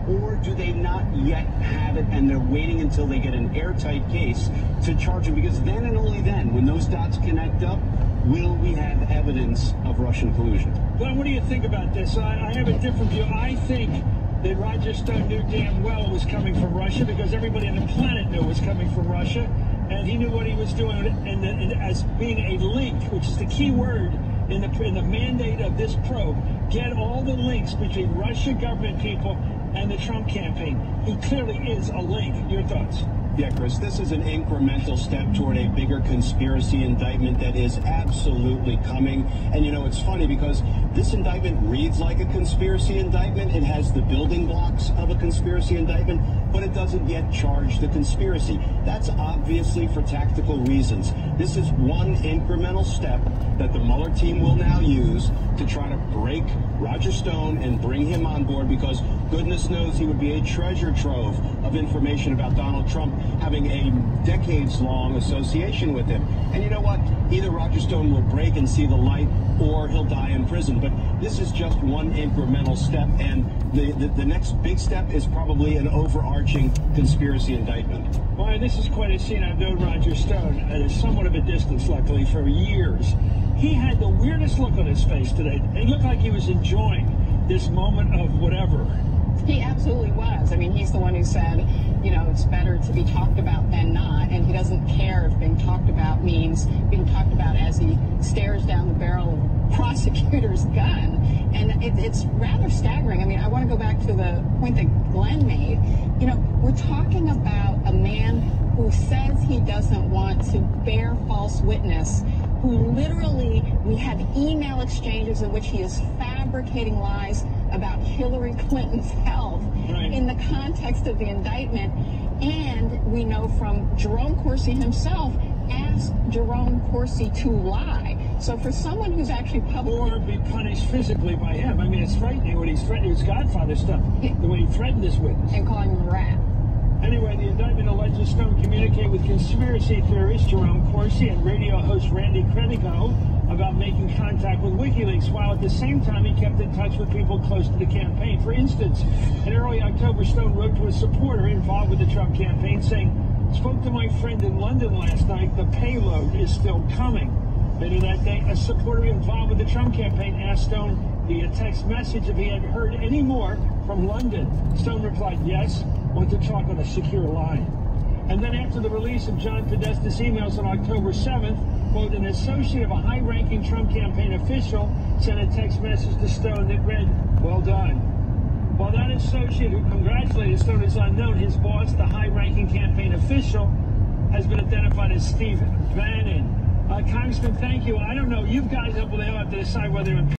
Or do they not yet have it and they're waiting until they get an airtight case to charge him? Because then and only then, when those dots connect up, will we have evidence of Russian collusion? Glenn, what do you think about this? I have a different view. I think that Roger Stone knew damn well it was coming from Russia because everybody on the planet knew it was coming from Russia, and he knew what he was doing. And as being a link, which is the key word in the mandate of this probe, get all the links between Russia government people and the Trump campaign. He clearly is a link. Your thoughts? Yeah, Chris, this is an incremental step toward a bigger conspiracy indictment that is absolutely coming. And, you know, it's funny because this indictment reads like a conspiracy indictment. It has the building blocks of a conspiracy indictment, but it doesn't yet charge the conspiracy. That's obviously for tactical reasons. This is one incremental step that the Mueller team will now use to try to break Roger Stone and bring him on board, because goodness knows he would be a treasure trove of information about Donald Trump, having a decades-long association with him. And you know what? Either Roger Stone will break and see the light, or he'll die in prison. But this is just one incremental step, and the next big step is probably an overarching conspiracy indictment. Boy, this is quite a scene. I've known Roger Stone at somewhat of a distance, luckily, for years. He had the weirdest look on his face today. It looked like he was enjoying this moment of whatever. He absolutely was. I mean, he's the one who said, you know, it's better to be talked about than not, and he doesn't care if being talked about means being talked about as he stares down the barrel of a prosecutor's gun. And it's rather staggering. I mean, I want to go back to the point that Glenn made. You know, we're talking about a man who says he doesn't want to bear false witness, who literally, we have email exchanges in which he is fabricating lies about Hillary Clinton's health in the context of the indictment. And we know from Jerome Corsi himself, asked Jerome Corsi to lie. So for someone who's actually publicly... Or be punished physically by him. I mean, it's frightening when he's threatening his Godfather stuff, the way he threatened this witness. And calling him a rat. Anyway, the indictment alleges Stone communicated with conspiracy theorist Jerome Corsi and radio host Randy Credico about making contact with WikiLeaks, while at the same time he kept in touch with people close to the campaign. For instance, in early October, Stone wrote to a supporter involved with the Trump campaign saying, "Spoke to my friend in London last night. The payload is still coming." Later that day, a supporter involved with the Trump campaign asked Stone via text message if he had heard any more from London. Stone replied, "Yes, want to talk on a secure line." And then after the release of John Podesta's emails on October 7th, quote, an associate of a high-ranking Trump campaign official sent a text message to Stone that read, "Well done." While that associate who congratulated Stone is unknown, his boss, the high-ranking campaign official, has been identified as Steve Bannon. Congressman, thank you. I don't know. You guys up there have to decide whether